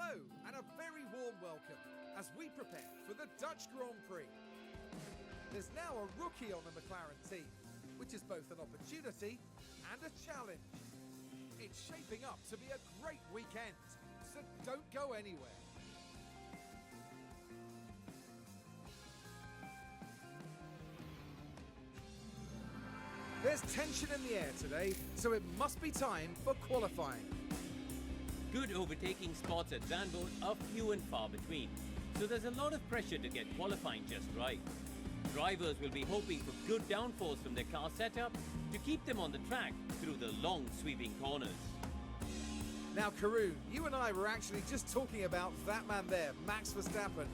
Hello, and a very warm welcome as we prepare for the Dutch Grand Prix. There's now a rookie on the McLaren team, which is both an opportunity and a challenge. It's shaping up to be a great weekend, so don't go anywhere. There's tension in the air today, so it must be time for qualifying. Good overtaking spots at Zandvoort are few and far between, so there's a lot of pressure to get qualifying just right. Drivers will be hoping for good downforce from their car setup to keep them on the track through the long sweeping corners. Now Karun, you and I were actually just talking about that man there, Max Verstappen.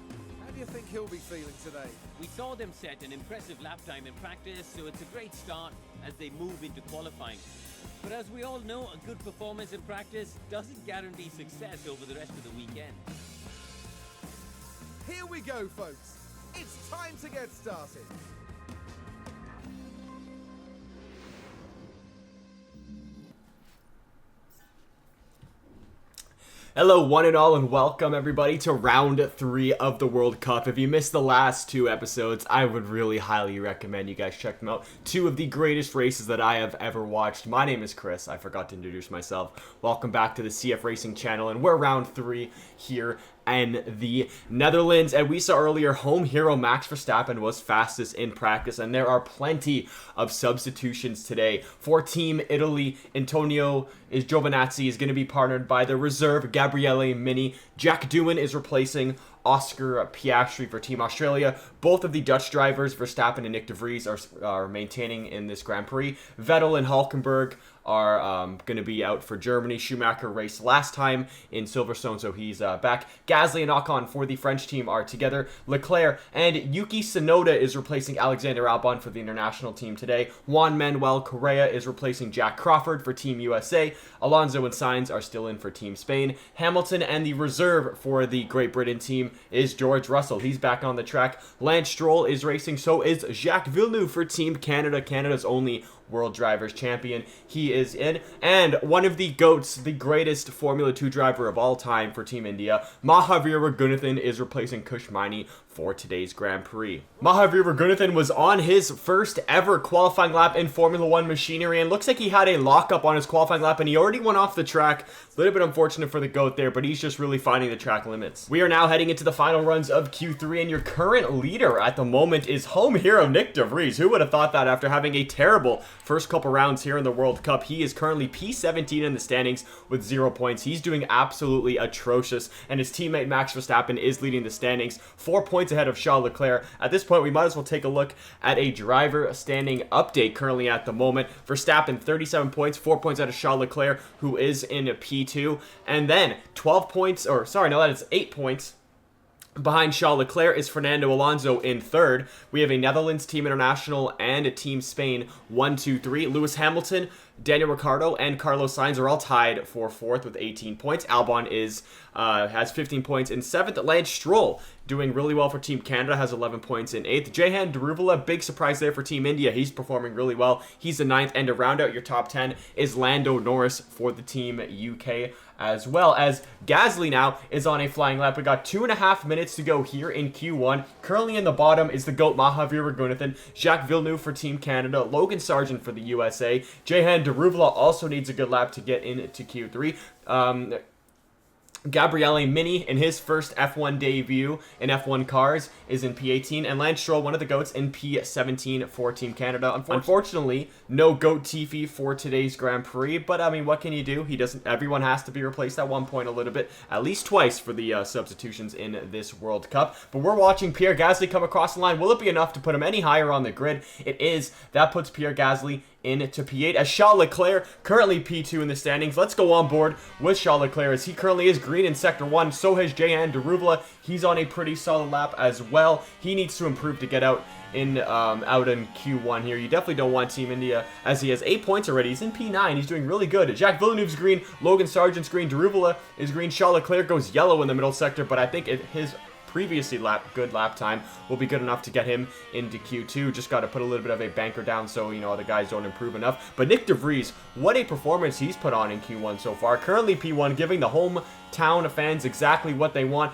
How do you think he'll be feeling today? We saw them set an impressive lap time in practice, so it's a great start as they move into qualifying. But as we all know, a good performance in practice doesn't guarantee success over the rest of the weekend. Here we go, folks. It's time to get started. Hello one and all, and welcome everybody to round 3 of the World Cup. If you missed the last 2 episodes, I would really highly recommend you guys check them out. 2 of the greatest races that I have ever watched. My name is Chris. I forgot to introduce myself. Welcome back to the CFRacing channel, and we're round 3 here in the Netherlands. And we saw earlier, home hero Max Verstappen was fastest in practice, and there are plenty of substitutions today. For Team Italy, Giovinazzi is going to be partnered by the reserve Gabriele Mini. Jack Doohan is replacing Oscar Piastri for Team Australia. Both of the Dutch drivers, Verstappen and Nick de Vries, are maintaining in this Grand Prix. Vettel and Hulkenberg are going to be out for Germany. Schumacher raced last time in Silverstone, so he's back. Gasly and Ocon for the French team are together. Leclerc and Yuki Tsunoda is replacing Alexander Albon for the international team today. Juan Manuel Correa is replacing Jack Crawford for Team USA. Alonso and Sainz are still in for Team Spain. Hamilton and the reserve for the Great Britain team is George Russell. He's back on the track. Lance Stroll is racing, so is Jacques Villeneuve for Team Canada, Canada's only World Drivers Champion. He is in. And one of the GOATs, the greatest Formula 2 driver of all time for Team India, Mahavir Ragunathan, is replacing Kush Maini for today's Grand Prix. Mahavir Ragunathan was on his first ever qualifying lap in Formula 1 machinery, and looks like he had a lockup on his qualifying lap, and he already went off the track. A little bit unfortunate for the GOAT there, but he's just really finding the track limits. We are now heading into the final runs of Q3, and your current leader at the moment is home hero Nick de Vries. Who would have thought that after having a terrible first couple rounds here in the World Cup? He is currently P17 in the standings with 0 points. He's doing absolutely atrocious, and his teammate Max Verstappen is leading the standings 4 points ahead of Charles Leclerc. At this point, we might as well take a look at a driver standing update currently at the moment. Verstappen 37 points, 4 points out of Charles Leclerc, who is in P2, and then 12 points, or sorry, no, that is 8 points behind Charles Leclerc is Fernando Alonso in 3rd. We have a Netherlands Team International and a Team Spain 1, 2, 3. Lewis Hamilton, Daniel Ricciardo, and Carlos Sainz are all tied for 4th with 18 points. Albon has 15 points in 7th. Lance Stroll doing really well for Team Canada, has 11 points in 8th. Jehan Daruvala, big surprise there for Team India. He's performing really well. He's the 9th. And to round out your top 10 is Lando Norris for the Team UK, as well as Gasly now is on a flying lap. We got 2.5 minutes to go here in Q1. Currently in the bottom is the GOAT Mahavir Ragunathan, Jacques Villeneuve for Team Canada, Logan Sargeant for the USA. Jehan Daruvala also needs a good lap to get into Q3. Gabriele Mini, in his first F1 debut in F1 cars, is in P18, and Lance Stroll, one of the GOATs, in P17 for Team Canada. Unfortunately, no GOAT Tiffy for today's Grand Prix, but I mean, what can you do? Everyone has to be replaced at one point a little bit, at least twice for the substitutions in this World Cup. But we're watching Pierre Gasly come across the line. Will it be enough to put him any higher on the grid? It is. That puts Pierre Gasly into P8 as Charles Leclerc, currently P2 in the standings. Let's go on board with Charles Leclerc as he currently is green in Sector 1. So has Jehan Daruvala. He's on a pretty solid lap as well. He needs to improve to get out in Q1 here. You definitely don't want Team India as he has 8 points already. He's in P9. He's doing really good. Jacques Villeneuve's green. Logan Sargent's green. Daruvala is green. Charles Leclerc goes yellow in the middle sector, but I think his previously good lap time will be good enough to get him into Q2. Just got to put a little bit of a banker down so, you know, other guys don't improve enough. But Nick de Vries, what a performance he's put on in Q1 so far. Currently P1, giving the hometown fans exactly what they want.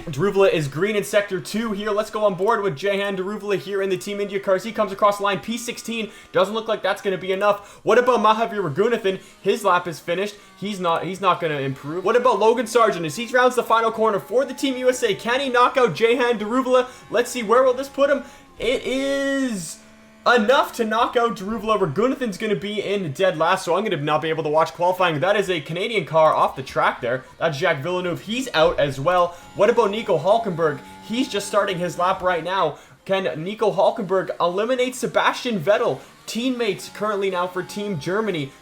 Daruvala is green in Sector 2 here. Let's go on board with Jehan Daruvala here in the Team India cars. He comes across the line, P16. Doesn't look like that's going to be enough. What about Mahavir Ragunathan? His lap is finished. He's not going to improve. What about Logan Sargeant as he rounds the final corner for the Team USA? Can he knock out Jehan Daruvala? Let's see, where will this put him? It is enough to knock out Daruvala. Ragunathan's going to be in dead last, so I'm going to not be able to watch qualifying. That is a Canadian car off the track there. That's Jacques Villeneuve. He's out as well. What about Nico Hulkenberg? He's just starting his lap right now. Can Nico Hulkenberg eliminate Sebastian Vettel? Teammates currently now for Team Germany.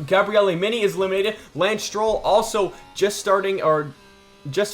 Gabriele Mini is eliminated. Lance Stroll also just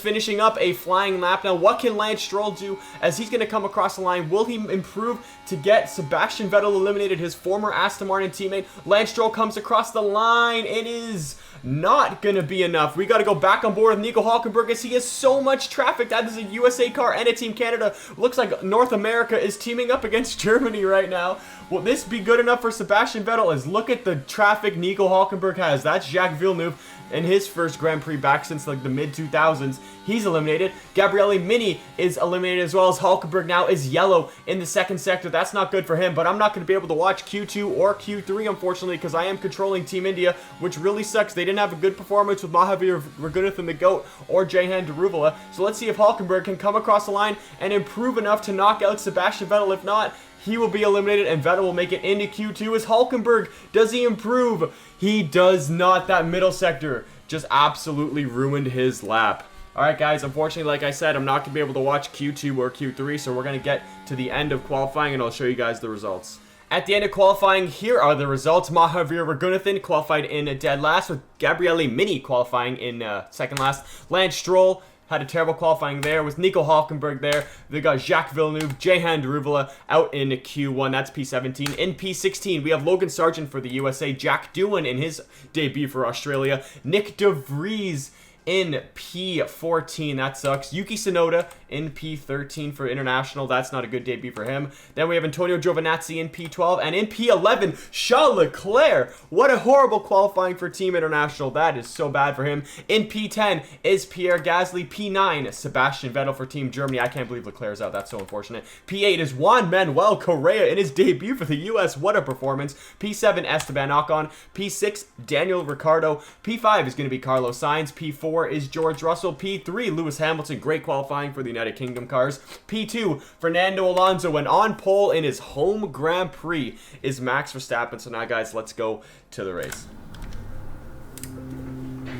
finishing up a flying lap. Now, what can Lance Stroll do as he's going to come across the line? Will he improve to get Sebastian Vettel eliminated, his former Aston Martin teammate? Lance Stroll comes across the line. It is not going to be enough. We got to go back on board with Nico Hulkenberg as he has so much traffic. That is a USA car and a Team Canada. Looks like North America is teaming up against Germany right now. Will this be good enough for Sebastian Vettel? As look at the traffic Nico Hulkenberg has. That's Jacques Villeneuve in his first Grand Prix back since like the mid-2000s. He's eliminated. Gabriele Mini is eliminated as well as Hulkenberg now is yellow in the second sector. That's not good for him, but I'm not going to be able to watch Q2 or Q3, unfortunately, because I am controlling Team India, which really sucks. They didn't have a good performance with Mahavir Ragunathan, the GOAT, or Jehan Daruvala. So let's see if Hulkenberg can come across the line and improve enough to knock out Sebastian Vettel. If not, he will be eliminated and Vettel will make it into Q2. As Hulkenberg, does he improve? He does not. That middle sector just absolutely ruined his lap. Alright guys, unfortunately, like I said, I'm not going to be able to watch Q2 or Q3, so we're going to get to the end of qualifying and I'll show you guys the results. At the end of qualifying, here are the results. Mahavir Ragunathan qualified in dead last, with Gabriele Mini qualifying in second last. Lance Stroll had a terrible qualifying there with Nico Hulkenberg there. They got Jacques Villeneuve, Jehan Daruvala out in Q1. That's P17. In P16, we have Logan Sargeant for the USA, Jack Doohan in his debut for Australia, Nick de Vries in P14, that sucks. Yuki Tsunoda in P13 for international. That's not a good debut for him. Then we have Antonio Giovinazzi in P12. And in P11, Charles Leclerc. What a horrible qualifying for Team International. That is so bad for him. In P10 is Pierre Gasly. P9, Sebastian Vettel for Team Germany. I can't believe Leclerc's out. That's so unfortunate. P8 is Juan Manuel Correa in his debut for the US. What a performance. P7, Esteban Ocon. P6, Daniel Ricciardo. P5 is going to be Carlos Sainz. P4 is George Russell. P3, Lewis Hamilton. Great qualifying for the United Kingdom cars. P2, Fernando Alonso. And on pole in his home Grand Prix is Max Verstappen. So now, guys, let's go to the race.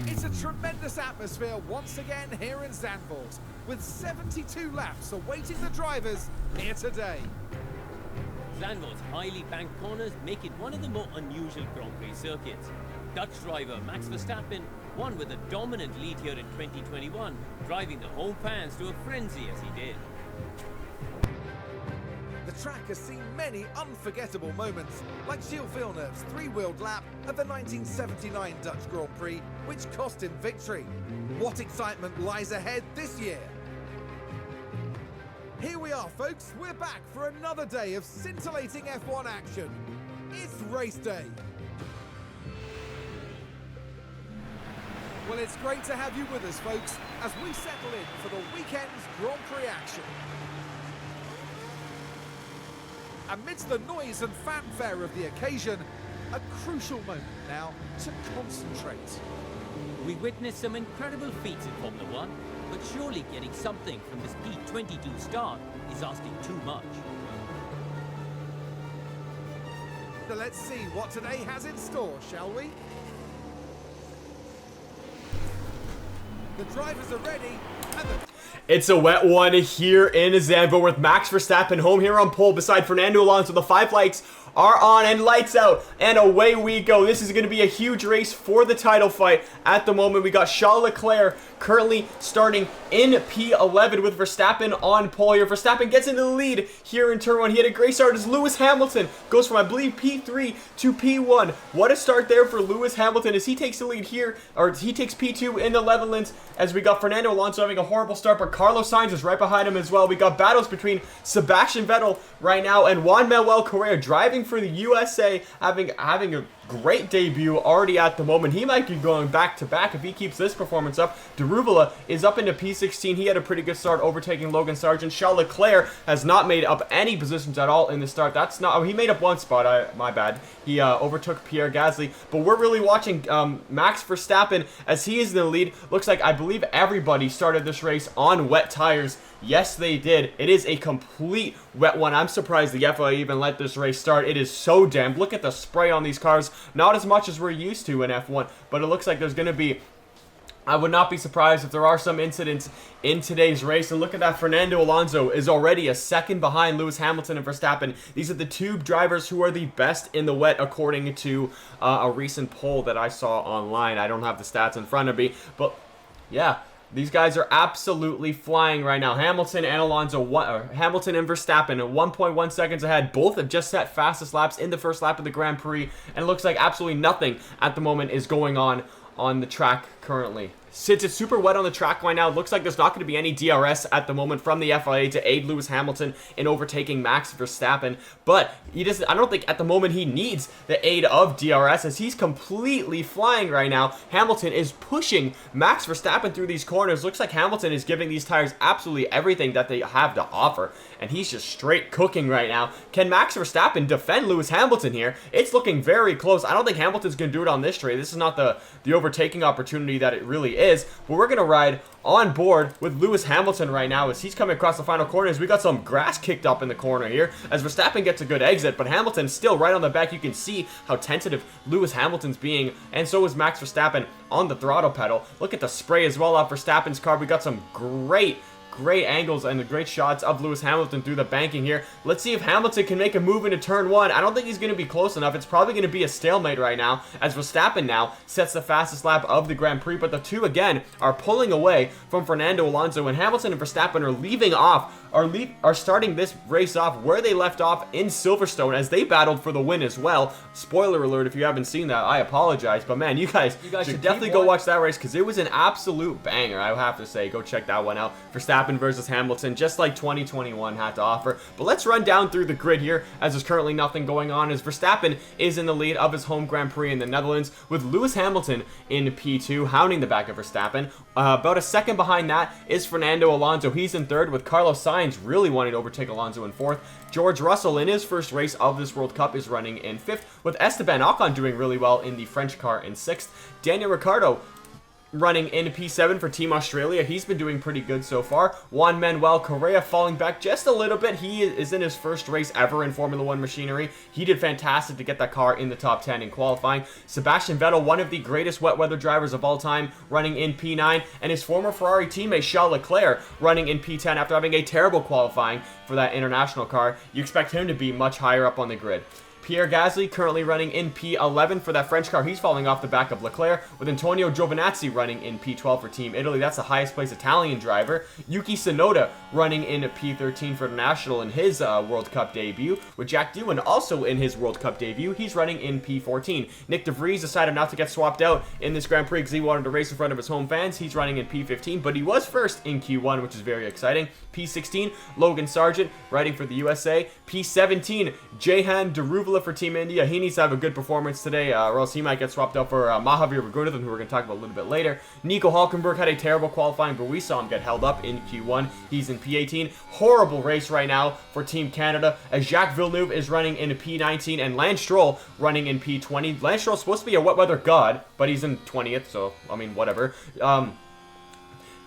It's a tremendous atmosphere once again here in Zandvoort, with 72 laps awaiting the drivers here today. Zandvoort's highly banked corners make it one of the more unusual Grand Prix circuits. Dutch driver Max Verstappen won with a dominant lead here in 2021, driving the home fans to a frenzy as he did. The track has seen many unforgettable moments, like Gilles Villeneuve's three-wheeled lap at the 1979 Dutch Grand Prix, which cost him victory. What excitement lies ahead this year? Here we are, folks. We're back for another day of scintillating F1 action. It's race day. Well, it's great to have you with us, folks, as we settle in for the weekend's Grand Prix action. Amidst the noise and fanfare of the occasion, a crucial moment now to concentrate. We witnessed some incredible feats in Formula 1, but surely getting something from this P22 start is asking too much. So let's see what today has in store, shall we? The drivers are ready, and It's a wet one here in Zandvoort with Max Verstappen home here on pole beside Fernando Alonso. The 5 lights are on, and lights out, and away we go. This is going to be a huge race for the title fight. At the moment, we got Charles Leclerc currently starting in P11 with Verstappen on pole here. Verstappen gets into the lead here in turn 1. He had a great start as Lewis Hamilton goes from, I believe, P3 to P1. What a start there for Lewis Hamilton as he takes the lead here, or he takes P2 in the Netherlands, as we got Fernando Alonso having a horrible start, but Carlos Sainz is right behind him as well. We got battles between Sebastian Vettel right now and Juan Manuel Correa driving for the USA, having a great debut already at the moment. He might be going back to back if he keeps this performance up. Daruvala is up into P16. He had a pretty good start overtaking Logan Sargeant. Charles Leclerc has not made up any positions at all in the start. That's not, oh, he made up one spot, my bad. He overtook Pierre Gasly, but we're really watching Max Verstappen as he is in the lead. Looks like, I believe everybody started this race on wet tires. Yes, they did. It is a complete wet one. I'm surprised the FIA even let this race start. It is so damp. Look at the spray on these cars. Not as much as we're used to in F1, but it looks like there's going to be, I would not be surprised if there are some incidents in today's race. And look at that, Fernando Alonso is already a second behind Lewis Hamilton and Verstappen. These are the two drivers who are the best in the wet, according to a recent poll that I saw online. I don't have the stats in front of me, but yeah. These guys are absolutely flying right now. Hamilton and Hamilton and Verstappen at 1.1 seconds ahead. Both have just set fastest laps in the first lap of the Grand Prix. And it looks like absolutely nothing at the moment is going on the track currently. Since it's super wet on the track right now, it looks like there's not going to be any DRS at the moment from the FIA to aid Lewis Hamilton in overtaking Max Verstappen. But I don't think at the moment he needs the aid of DRS as he's completely flying right now. Hamilton is pushing Max Verstappen through these corners. Looks like Hamilton is giving these tires absolutely everything that they have to offer. And he's just straight cooking right now. Can Max Verstappen defend Lewis Hamilton here? It's looking very close. I don't think Hamilton's going to do it on this straight. This is not the overtaking opportunity that it really is. But we're going to ride on board with Lewis Hamilton right now as he's coming across the final corners. We got some grass kicked up in the corner here as Verstappen gets a good exit, but Hamilton's still right on the back. You can see how tentative Lewis Hamilton's being, and so is Max Verstappen on the throttle pedal. Look at the spray as well off Verstappen's car. We got some great angles and the great shots of Lewis Hamilton through the banking here. Let's see if Hamilton can make a move into turn 1. I don't think he's going to be close enough. It's probably going to be a stalemate right now as Verstappen now sets the fastest lap of the Grand Prix, but the two again are pulling away from Fernando Alonso, and Hamilton and Verstappen are leaving off, are starting this race off where they left off in Silverstone as they battled for the win as well. Spoiler alert, if you haven't seen that, I apologize, but man, you guys should definitely go watch that race because it was an absolute banger, I have to say. Go check that one out. Verstappen versus Hamilton, just like 2021 had to offer. But let's run down through the grid here as there's currently nothing going on as Verstappen is in the lead of his home Grand Prix in the Netherlands with Lewis Hamilton in P2 hounding the back of Verstappen. About a second behind that is Fernando Alonso. He's in third with Carlos Sainz really wanting to overtake Alonso in fourth. George Russell in his first race of this World Cup is running in fifth with Esteban Ocon doing really well in the French car in sixth. Daniel Ricciardo running in P7 for Team Australia. He's been doing pretty good so far. Juan Manuel Correa falling back just a little bit. He is in his first race ever in Formula 1 machinery. He did fantastic to get that car in the top 10 in qualifying. Sebastian Vettel, one of the greatest wet weather drivers of all time, running in P9. And his former Ferrari teammate Charles Leclerc running in P10 after having a terrible qualifying for that international car. You expect him to be much higher up on the grid. Pierre Gasly currently running in P11 for that French car. He's falling off the back of Leclerc with Antonio Giovinazzi running in P12 for Team Italy. That's the highest placed Italian driver. Yuki Tsunoda running in P13 for the National in his World Cup debut. With Jack Doohan also in his World Cup debut. He's running in P14. Nick de Vries decided not to get swapped out in this Grand Prix because he wanted to race in front of his home fans. He's running in P15, but he was first in Q1, which is very exciting. P16, Logan Sargeant riding for the USA. P17, Doohan Daruvala for Team India. He needs to have a good performance today or else he might get swapped out for Ragunathan, who we're going to talk about a little bit later. Nico Hulkenberg had a terrible qualifying, but we saw him get held up in Q1. He's in P18. Horrible race right now for Team Canada as Jacques Villeneuve is running in P19 and Lance Stroll running in P20. Lance Stroll's supposed to be a wet weather god, but he's in 20th, so I mean whatever.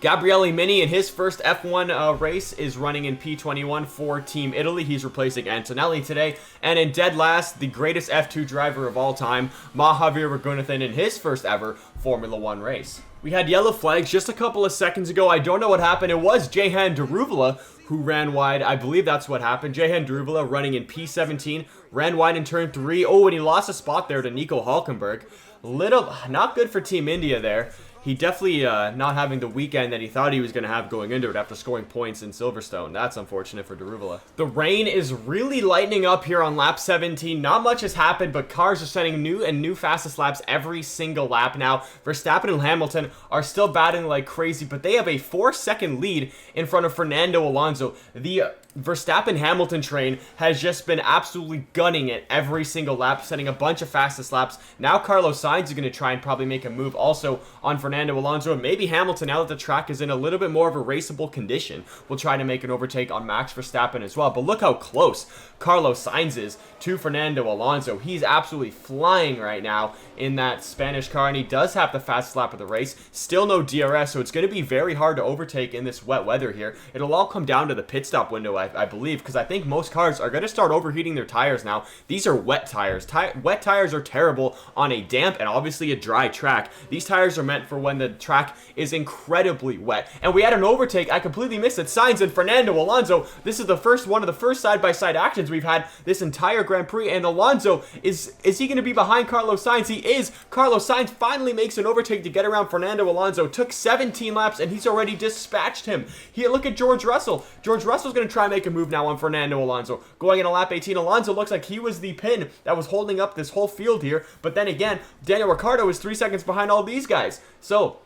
Gabriele Mini in his first F1 race is running in P21 for Team Italy. He's replacing Antonelli today. And in dead last, the greatest F2 driver of all time, Javier Ragunathan in his first ever Formula 1 race. We had yellow flags just a couple of seconds ago. I don't know what happened. It was Jehan Daruvala who ran wide. I believe that's what happened. Jehan Daruvala running in P17, ran wide in turn 3. Oh, and he lost a spot there to Nico Hulkenberg. Not good for Team India there. He definitely not having the weekend that he thought he was going to have going into it after scoring points in Silverstone. That's unfortunate for Daruvala. The rain is really lightening up here on lap 17. Not much has happened, but cars are setting new fastest laps every single lap now. Verstappen and Hamilton are still battling like crazy, but they have a 4-second lead in front of Fernando Alonso. The Verstappen-Hamilton train has just been absolutely gunning it every single lap, setting a bunch of fastest laps. Now Carlos Sainz is going to try and probably make a move also on Fernando Alonso, and maybe Hamilton, now that the track is in a little bit more of a raceable condition, will try to make an overtake on Max Verstappen as well. But look how close Carlos Sainz is to Fernando Alonso. He's absolutely flying right now in that Spanish car, and he does have the fastest lap of the race. Still no DRS, so it's going to be very hard to overtake in this wet weather here. It'll all come down to the pit stop window, I believe, because I think most cars are going to start overheating their tires now. These are wet tires. Wet tires are terrible on a damp and obviously a dry track. These tires are meant for when the track is incredibly wet. And we had an overtake. I completely missed it. Sainz and Fernando Alonso. This is the first one of the first side-by-side actions we've had this entire Grand Prix. And Alonso, is he going to be behind Carlos Sainz? He is. Carlos Sainz finally makes an overtake to get around Fernando Alonso. Took 17 laps and he's already dispatched him. Here, look at George Russell. George Russell's going to try and make a move now on Fernando Alonso. Going into lap 18, Alonso looks like he was the pin that was holding up this whole field here. But then again, Daniel Ricciardo is 3 seconds behind all these guys. So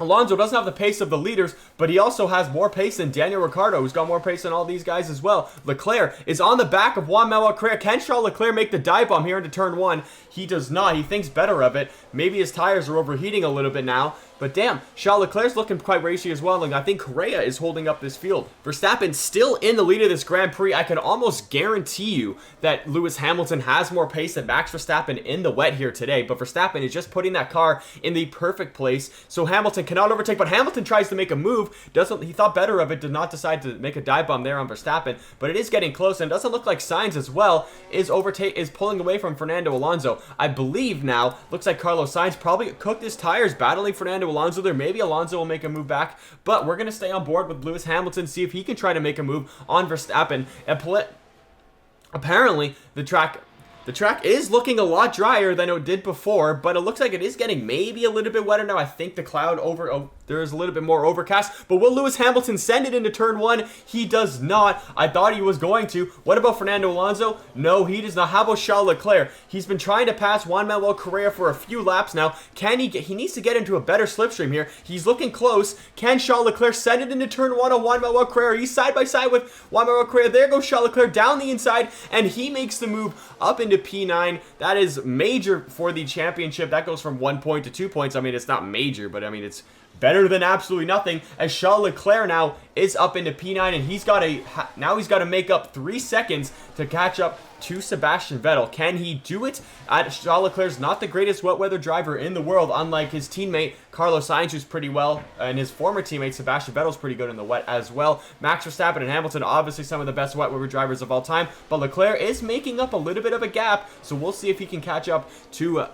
Alonso doesn't have the pace of the leaders, but he also has more pace than Daniel Ricciardo, who's got more pace than all these guys as well. Leclerc is on the back of Juan Manuel Correa. Can Charles Leclerc make the dive bomb here into turn 1? He does not. He thinks better of it. Maybe his tires are overheating a little bit now. But damn, Charles Leclerc's looking quite racy as well, and I think Correa is holding up this field. Verstappen still in the lead of this Grand Prix. I can almost guarantee you that Lewis Hamilton has more pace than Max Verstappen in the wet here today, but Verstappen is just putting that car in the perfect place, so Hamilton cannot overtake, but Hamilton tries to make a move. He thought better of it, did not decide to make a dive bomb there on Verstappen, but it is getting close, and it doesn't look like Sainz as well is pulling away from Fernando Alonso. I believe now, looks like Carlos Sainz probably cooked his tires battling Fernando Alonso there. Maybe Alonso will make a move back, but we're going to stay on board with Lewis Hamilton, see if he can try to make a move on Verstappen. And apparently, the track is looking a lot drier than it did before, but it looks like it is getting maybe a little bit wetter now. I think the cloud there is a little bit more overcast, but will Lewis Hamilton send it into turn 1? He does not. I thought he was going to. What about Fernando Alonso? No, he does not. How about Charles Leclerc? He's been trying to pass Juan Manuel Correa for a few laps now. He needs to get into a better slipstream here. He's looking close. Can Charles Leclerc send it into turn 1 on Juan Manuel Correa? He's side by side with Juan Manuel Correa. There goes Charles Leclerc down the inside, and he makes the move up into P9. That is major for the championship. That goes from 1 point to 2 points. I mean, it's not major, but I mean, it's better than absolutely nothing, as Charles Leclerc now is up into P9, and he's got to make up 3 seconds to catch up to Sebastian Vettel. Can he do it? Charles Leclerc's not the greatest wet weather driver in the world, unlike his teammate Carlos Sainz, who's pretty well, and his former teammate Sebastian Vettel's pretty good in the wet as well. Max Verstappen and Hamilton, obviously some of the best wet weather drivers of all time, but Leclerc is making up a little bit of a gap, so we'll see if he can catch up to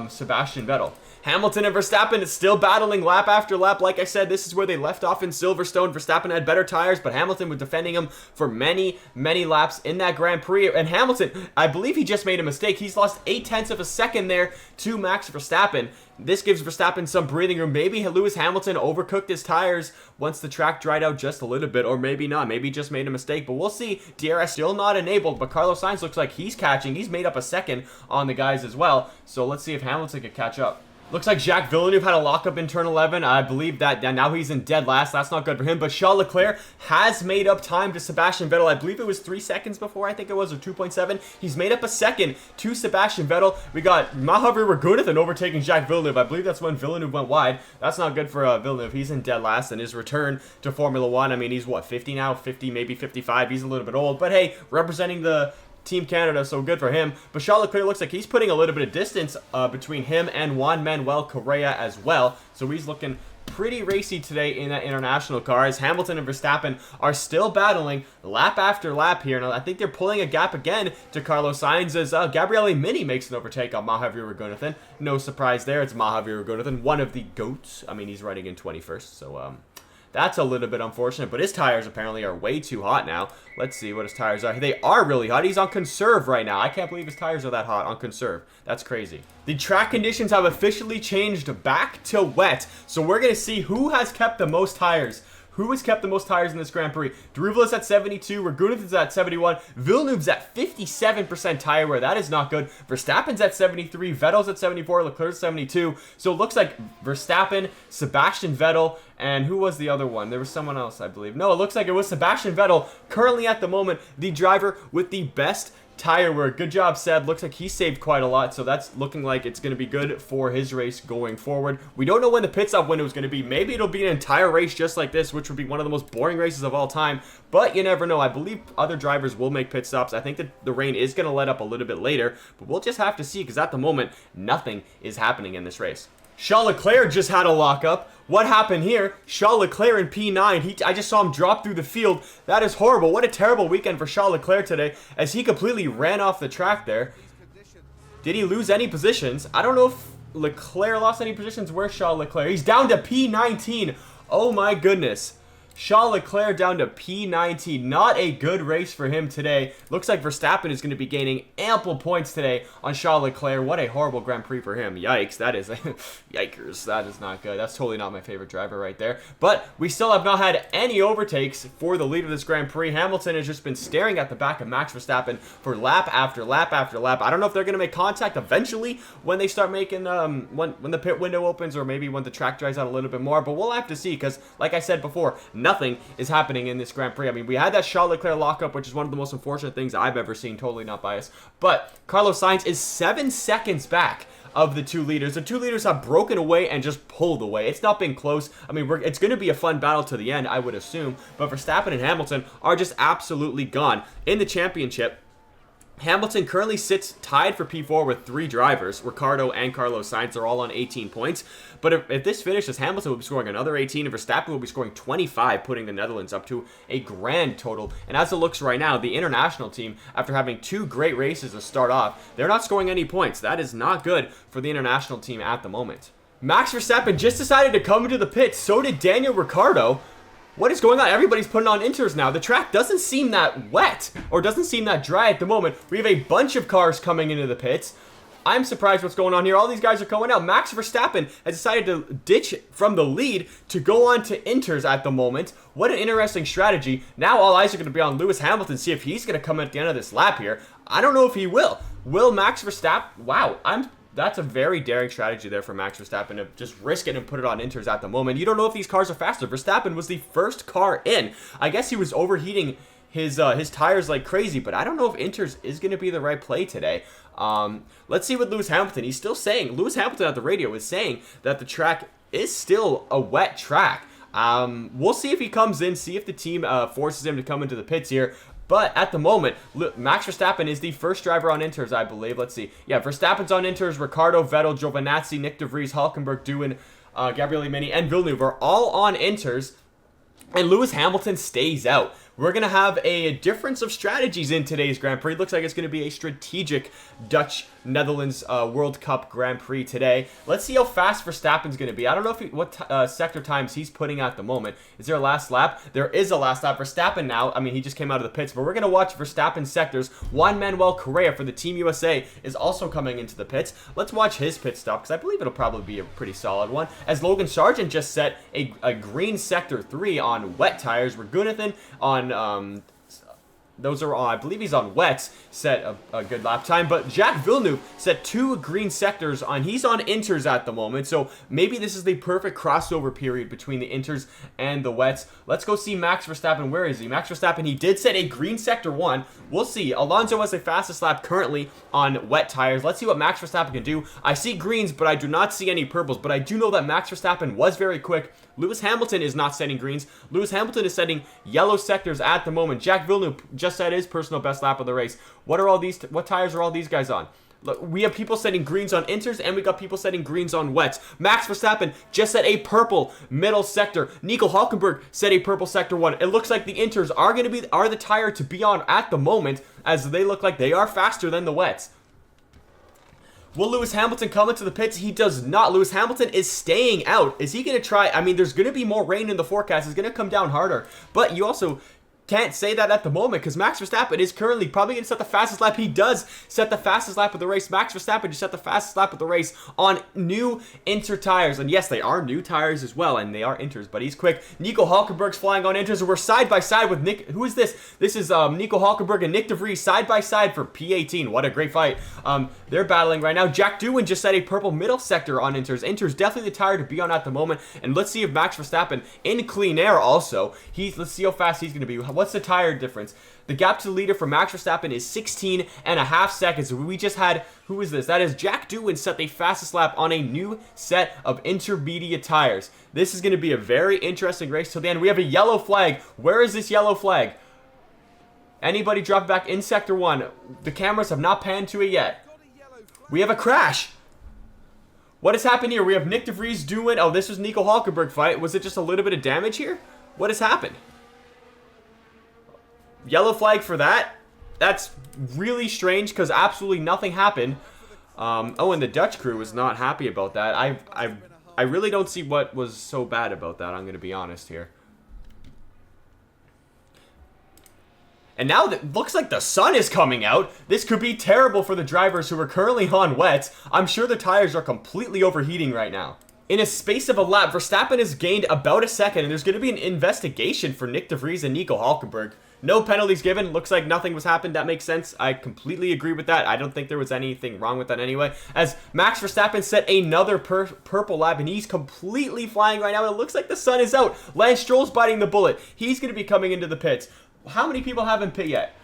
Sebastian Vettel. Hamilton and Verstappen is still battling lap after lap. Like I said, this is where they left off in Silverstone. Verstappen had better tires, but Hamilton was defending him for many, many laps in that Grand Prix. And Hamilton, I believe he just made a mistake. He's lost 0.8 of a second there to Max Verstappen. This gives Verstappen some breathing room. Maybe Lewis Hamilton overcooked his tires once the track dried out just a little bit, or maybe not. Maybe he just made a mistake, but we'll see. DRS still not enabled, but Carlos Sainz looks like he's catching. He's made up a second on the guys as well, so let's see if Hamilton can catch up. Looks like Jacques Villeneuve had a lockup in turn 11. I believe that now he's in dead last. That's not good for him. But Charles Leclerc has made up time to Sebastian Vettel. I believe it was 3 seconds before, I think it was, or 2.7. He's made up a second to Sebastian Vettel. We got Javier Ragunathan overtaking Jacques Villeneuve. I believe that's when Villeneuve went wide. That's not good for Villeneuve. He's in dead last, and his return to Formula 1, I mean, he's what, 50 now? 50, maybe 55. He's a little bit old. But hey, representing the Team Canada, so good for him. But Charles Leclerc looks like he's putting a little bit of distance between him and Juan Manuel Correa as well. So he's looking pretty racy today in that international car, as Hamilton and Verstappen are still battling lap after lap here. And I think they're pulling a gap again to Carlos Sainz as Gabriele Mini makes an overtake on Mahavir Ragunathan. No surprise there. It's Mahavir Ragunathan, one of the GOATs. I mean, he's running in 21st, so that's a little bit unfortunate, but his tires apparently are way too hot now. Let's see what his tires are. They are really hot. He's on conserve right now. I can't believe his tires are that hot on conserve. That's crazy. The track conditions have officially changed back to wet, so we're going to see who has kept the most tires. Who has kept the most tires in this Grand Prix? Daruvala's at 72, Ragunathan's at 71, Villeneuve's at 57% tire wear. That is not good. Verstappen's at 73, Vettel's at 74, Leclerc's 72. So it looks like Verstappen, Sebastian Vettel, and who was the other one? There was someone else, I believe. No, it looks like it was Sebastian Vettel, currently at the moment the driver with the best tire wear. Good job, Seb. Looks like he saved quite a lot, so that's looking like it's going to be good for his race going forward. We don't know when the pit stop window is going to be. Maybe it'll be an entire race just like this, which would be one of the most boring races of all time, but you never know. I believe other drivers will make pit stops. I think that the rain is going to let up a little bit later, but we'll just have to see, because at the moment, nothing is happening in this race. Charles Leclerc just had a lockup. What happened here? Charles Leclerc in P9. I just saw him drop through the field. That is horrible. What a terrible weekend for Charles Leclerc today, as he completely ran off the track there. Did he lose any positions? I don't know if Leclerc lost any positions. Where's Charles Leclerc? He's down to P19. Oh my goodness. Charles Leclerc down to P19. Not a good race for him today. Looks like Verstappen is going to be gaining ample points today on Charles Leclerc. What a horrible Grand Prix for him. Yikes. That is... Yikers. That is not good. That's totally not my favorite driver right there. But we still have not had any overtakes for the lead of this Grand Prix. Hamilton has just been staring at the back of Max Verstappen for lap after lap after lap. I don't know if they're going to make contact eventually when they start making... when the pit window opens, or maybe when the track dries out a little bit more. But we'll have to see, because like I said before, nothing is happening in this Grand Prix. I mean, we had that Charles Leclerc lockup, which is one of the most unfortunate things I've ever seen. Totally not biased. But Carlos Sainz is 7 seconds back of the two leaders. The two leaders have broken away and just pulled away. It's not been close. I mean, it's going to be a fun battle to the end, I would assume. But Verstappen and Hamilton are just absolutely gone. In the championship, Hamilton currently sits tied for P4 with 3 drivers. Ricciardo and Carlos Sainz are all on 18 points. But if this finishes, Hamilton will be scoring another 18, and Verstappen will be scoring 25, putting the Netherlands up to a grand total. And as it looks right now, the international team, after having 2 great races to start off, they're not scoring any points. That is not good for the international team at the moment. Max Verstappen just decided to come into the pits. So did Daniel Ricciardo. What is going on? Everybody's putting on inters now. The track doesn't seem that wet, or doesn't seem that dry at the moment. We have a bunch of cars coming into the pits. I'm surprised what's going on here. All these guys are going out. Max Verstappen has decided to ditch from the lead to go on to inters at the moment. What an interesting strategy. Now all eyes are going to be on Lewis Hamilton, see if he's going to come at the end of this lap here. I don't know if he will. Will Max Verstappen? Wow, that's a very daring strategy there for Max Verstappen to just risk it and put it on inters at the moment. You don't know if these cars are faster. Verstappen was the first car in. I guess he was overheating his tires like crazy, but I don't know if inters is going to be the right play today. Let's see what Lewis Hamilton, he's still saying, Lewis Hamilton at the radio is saying that the track is still a wet track. We'll see if he comes in, see if the team forces him to come into the pits here. But at the moment, Max Verstappen is the first driver on inters, I believe. Let's see. Yeah, Verstappen's on inters. Ricciardo, Vettel, Giovinazzi, Nick de Vries, Hulkenberg, Doohan, Gabriele Mini, and Villeneuve are all on inters. And Lewis Hamilton stays out. We're going to have a difference of strategies in today's Grand Prix. It looks like it's going to be a strategic Dutch-Netherlands World Cup Grand Prix today. Let's see how fast Verstappen's going to be. I don't know what sector times he's putting at the moment. Is there a last lap? There is a last lap. Verstappen now, I mean, he just came out of the pits, but we're going to watch Verstappen's sectors. Juan Manuel Correa for the Team USA is also coming into the pits. Let's watch his pit stop, because I believe it'll probably be a pretty solid one. As Logan Sargeant just set a green sector 3 on wet tires. Ragunathan on those are on, I believe he's on wets, set a good lap time. But Jacques Villeneuve set 2 green sectors on, he's on inters at the moment. So maybe this is the perfect crossover period between the inters and the wets. Let's go see Max Verstappen. Where is he? Max Verstappen, he did set a green sector 1. We'll see. Alonso has the fastest lap currently on wet tires. Let's see what Max Verstappen can do. I see greens, but I do not see any purples. But I do know that Max Verstappen was very quick. Lewis Hamilton is not setting greens. Lewis Hamilton is setting yellow sectors at the moment. Jacques Villeneuve just set his personal best lap of the race. What tires are all these guys on? Look, we have people setting greens on inters, and we got people setting greens on wets. Max Verstappen just set a purple middle sector. Nico Hulkenberg set a purple sector 1. It looks like the inters are the tire to be on at the moment, as they look like they are faster than the wets. Will Lewis Hamilton come into the pits? He does not. Lewis Hamilton is staying out. Is he going to try? I mean, there's going to be more rain in the forecast. It's going to come down harder. But you also can't say that at the moment, because Max Verstappen is currently probably going to set the fastest lap. He does set the fastest lap of the race. Max Verstappen just set the fastest lap of the race on new Inter tires. And yes, they are new tires as well, and they are Inters, but he's quick. Nico Hulkenberg's flying on Inters, and we're side by side with Nick. Who is this? This is Nico Hulkenberg and Nick De Vries side by side for P18. What a great fight. They're battling right now. Jack Doohan just set a purple middle sector on Inters. Inters definitely the tire to be on at the moment. And let's see if Max Verstappen in clean air also. Let's see how fast he's going to be. What's the tire difference? The gap to the leader for Max Verstappen is 16.5 seconds. We just had, who is this? That is Jack Doohan set the fastest lap on a new set of intermediate tires. This is going to be a very interesting race till the end. We have a yellow flag. Where is this yellow flag? Anybody drop back in Sector 1? The cameras have not panned to it yet. We have a crash. What has happened here? We have Nick De Vries doing... Oh, this was Nico Hulkenberg fight. Was it just a little bit of damage here? What has happened? Yellow flag for that? That's really strange because absolutely nothing happened. Oh, and the Dutch crew was not happy about that. I really don't see what was so bad about that. I'm going to be honest here. And now that looks like the sun is coming out. This could be terrible for the drivers who are currently on wets. I'm sure the tires are completely overheating right now. In a space of a lap, Verstappen has gained about a second, and there's going to be an investigation for Nick De Vries and Nico Hulkenberg. No penalties given. Looks like nothing was happened. That makes sense. I completely agree with that. I don't think there was anything wrong with that anyway. As Max Verstappen set another purple lap, and he's completely flying right now. And it looks like the sun is out. Lance Stroll's biting the bullet. He's going to be coming into the pits. How many people haven't pit yet?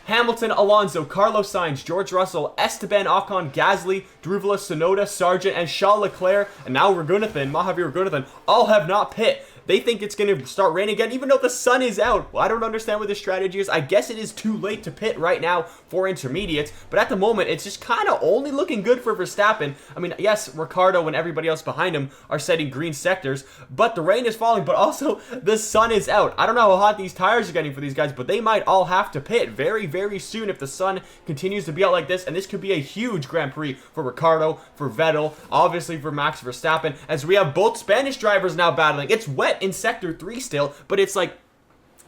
Hamilton, Alonso, Carlos Sainz, George Russell, Esteban Ocon, Gasly, Daruvala, Tsunoda, Sargeant, and Charles Leclerc, and now Ragunathan, Ragunathan, all have not pit. They think it's going to start raining again, even though the sun is out. Well, I don't understand what this strategy is. I guess it is too late to pit right now for intermediates, but at the moment, it's just kind of only looking good for Verstappen. I mean, yes, Ricciardo and everybody else behind him are setting green sectors, but the rain is falling, but also the sun is out. I don't know how hot these tires are getting for these guys, but they might all have to pit very, very soon if the sun continues to be out like this, and this could be a huge Grand Prix for Ricciardo, for Vettel, obviously for Max Verstappen, as we have both Spanish drivers now battling. It's wet in Sector 3 still, but it's like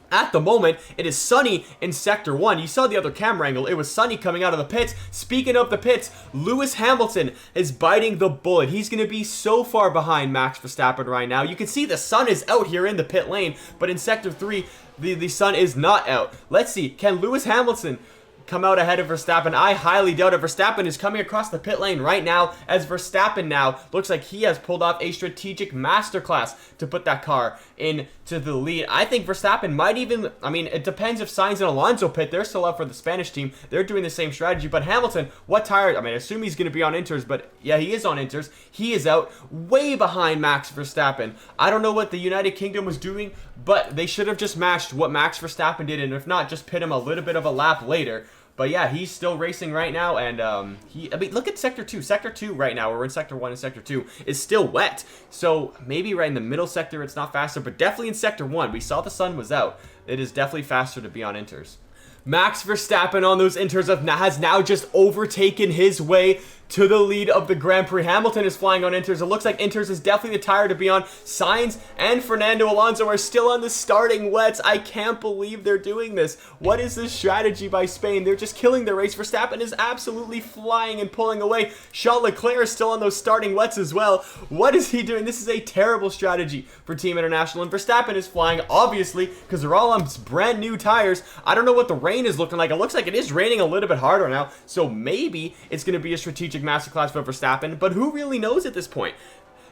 at the moment, it is sunny in Sector 1. You saw the other camera angle. It was sunny coming out of the pits. Speaking of the pits, Lewis Hamilton is biting the bullet. He's going to be so far behind Max Verstappen right now. You can see the sun is out here in the pit lane, but in Sector 3, the sun is not out. Let's see. Can Lewis Hamilton come out ahead of Verstappen? I highly doubt it. Verstappen is coming across the pit lane right now, as Verstappen now looks like he has pulled off a strategic masterclass to put that car into the lead. I think Verstappen might even, I mean, it depends if Sainz and Alonso pit. They're still up for the Spanish team. They're doing the same strategy, but Hamilton, what tire? I mean, I assume he's going to be on Inters, but yeah, he is on Inters. He is out way behind Max Verstappen. I don't know what the United Kingdom was doing, but they should have just matched what Max Verstappen did, and if not, just pit him a little bit of a lap later. But yeah, he's still racing right now, and I mean, look at Sector 2. Sector 2 right now, we're in Sector 1 and Sector 2, is still wet. So maybe right in the middle sector it's not faster, but definitely in Sector 1, we saw the sun was out. It is definitely faster to be on Inters. Max Verstappen on those Inters has now just overtaken his way to the lead of the Grand Prix. Hamilton is flying on Inters. It looks like Inters is definitely the tire to be on. Sainz and Fernando Alonso are still on the starting wets. I can't believe they're doing this. What is this strategy by Spain? They're just killing the race. Verstappen is absolutely flying and pulling away. Charles Leclerc is still on those starting wets as well. What is he doing? This is a terrible strategy for Team International. And Verstappen is flying, obviously, because they're all on brand new tires. I don't know what the rain is looking like. It looks like it is raining a little bit harder now. So maybe it's going to be a strategic masterclass for Verstappen, but who really knows at this point?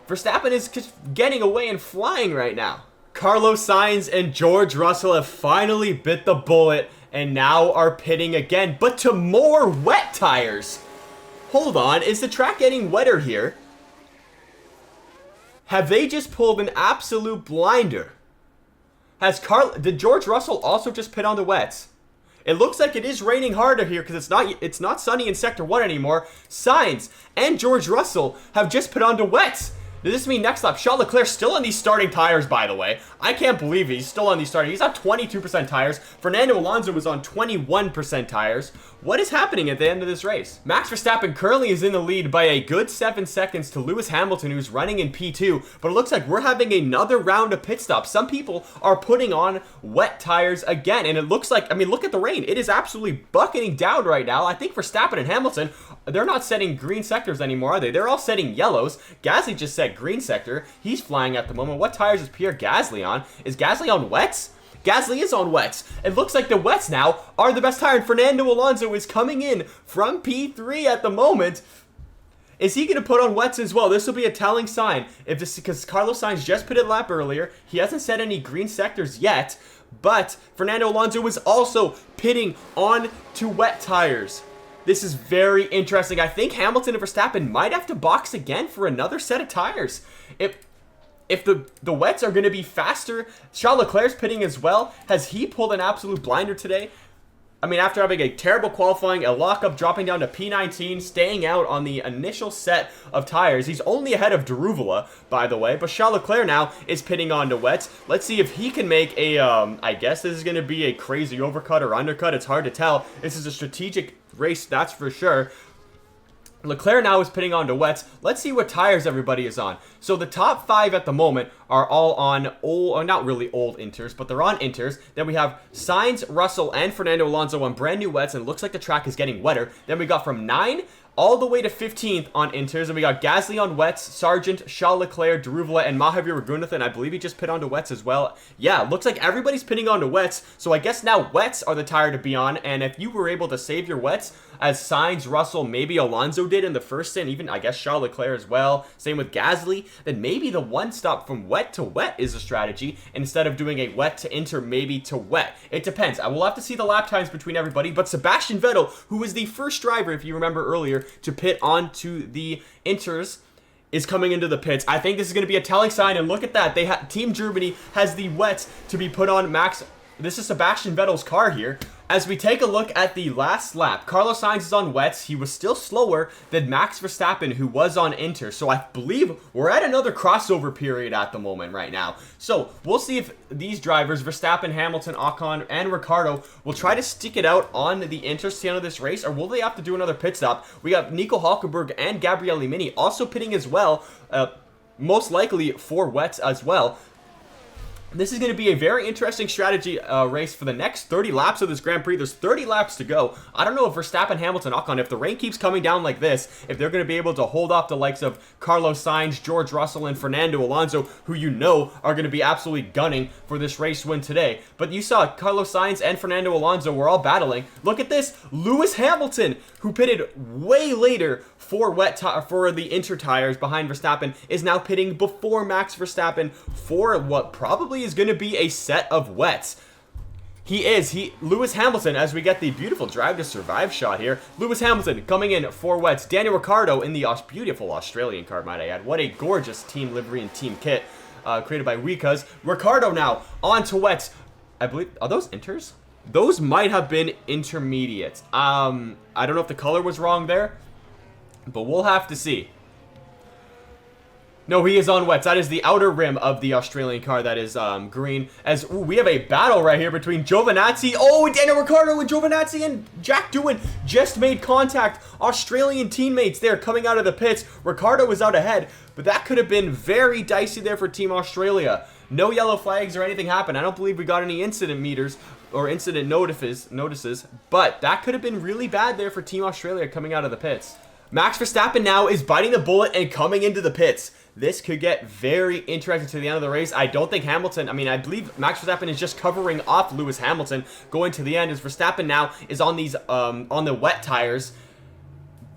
Verstappen is just getting away and flying right now. Carlos Sainz and George Russell have finally bit the bullet and now are pitting again, but to more wet tires. Hold on, is the track getting wetter here? Have they just pulled an absolute blinder? Did George Russell also just pit on the wets? It looks like it is raining harder here because it's not sunny in Sector 1 anymore. Sainz and George Russell have just put onto wets. Does this mean next lap, Charles Leclerc still on these starting tires, by the way? I can't believe he's still on these starting. He's on 22% tires. Fernando Alonso was on 21% tires. What is happening at the end of this race? Max Verstappen currently is in the lead by a good 7 seconds to Lewis Hamilton, who's running in P2. But it looks like we're having another round of pit stops. Some people are putting on wet tires again. And it looks like, I mean, look at the rain. It is absolutely bucketing down right now. I think Verstappen and Hamilton, they're not setting green sectors anymore, are they? They're all setting yellows. Gasly just set green sector. He's flying at the moment. What tires is Pierre Gasly on? Is Gasly on wets? Gasly is on wets. It looks like the wets now are the best tire, and Fernando Alonso is coming in from P3 at the moment. Is he going to put on wets as well? This will be a telling sign. If this, because Carlos Sainz just put a lap earlier. He hasn't set any green sectors yet, but Fernando Alonso was also pitting on to wet tires. This is very interesting. I think Hamilton and Verstappen might have to box again for another set of tires. If the wets are going to be faster, Charles Leclerc's pitting as well. Has he pulled an absolute blinder today? I mean, after having a terrible qualifying, a lockup, dropping down to P19, staying out on the initial set of tires. He's only ahead of Daruvala, by the way, but Charles Leclerc now is pitting onto wets. Let's see if he can make a, I guess this is going to be a crazy overcut or undercut. It's hard to tell. This is a strategic race, that's for sure. Leclerc now is pitting onto wets. Let's see what tires everybody is on. So the top 5 at the moment are all on old, or not really old inters, but they're on inters. Then we have Sainz, Russell, and Fernando Alonso on brand new wets, and it looks like the track is getting wetter. Then we got from 9 all the way to 15th on inters, and we got Gasly on wets, Sargeant, Charles Leclerc, Daruvala, and Mahavir Ragunathan. I believe he just pit onto wets as well. Yeah, looks like everybody's pitting onto wets, so I guess now wets are the tire to be on, and if you were able to save your wets, as Sainz, Russell, maybe Alonso did in the first stint, even I guess Charles Leclerc as well, same with Gasly, then maybe the one stop from wet to wet is a strategy, instead of doing a wet to inter, maybe to wet. It depends. I will have to see the lap times between everybody, but Sebastian Vettel, who was the first driver, if you remember earlier, to pit onto the inters, is coming into the pits. I think this is going to be a telling sign, and look at that. Team Germany has the wets to be put on Max. This is Sebastian Vettel's car here. As we take a look at the last lap, Carlos Sainz is on wets. He was still slower than Max Verstappen, who was on inter. So I believe we're at another crossover period at the moment right now. So we'll see if these drivers, Verstappen, Hamilton, Ocon, and Ricciardo, will try to stick it out on the inter stand of this race, or will they have to do another pit stop? We got Nico Hulkenberg and Gabriele Mini also pitting as well, most likely for wets as well. This is going to be a very interesting strategy race for the next 30 laps of this Grand Prix. There's 30 laps to go. I don't know if Verstappen, Hamilton, Ocon, if the rain keeps coming down like this, if they're going to be able to hold off the likes of Carlos Sainz, George Russell, and Fernando Alonso, who you know are going to be absolutely gunning for this race win today. But you saw Carlos Sainz and Fernando Alonso were all battling. Look at this. Lewis Hamilton, who pitted way later for the inter tires behind Verstappen, is now pitting before Max Verstappen for what probably is going to be a set of wets. Lewis Hamilton, as we get the beautiful Drive to Survive shot here. Lewis Hamilton coming in for wets. Daniel Ricciardo in the beautiful Australian car, might I add. What a gorgeous team livery and team kit created by Wikas. Ricciardo now on to wets. I believe, are those inters? Those might have been intermediates. I don't know if the color was wrong there, but we'll have to see. No, he is on wets. That is the outer rim of the Australian car that is green. As we have a battle right here between Giovinazzi. Oh, Daniel Ricciardo and Giovinazzi and Jack Doohan just made contact. Australian teammates there coming out of the pits. Ricciardo was out ahead, but that could have been very dicey there for Team Australia. No yellow flags or anything happened. I don't believe we got any incident meters or incident notices, but that could have been really bad there for Team Australia coming out of the pits. Max Verstappen now is biting the bullet and coming into the pits. This could get very interesting to the end of the race. I don't think Hamilton, I believe Max Verstappen is just covering off Lewis Hamilton going to the end, as Verstappen now is on these on the wet tires.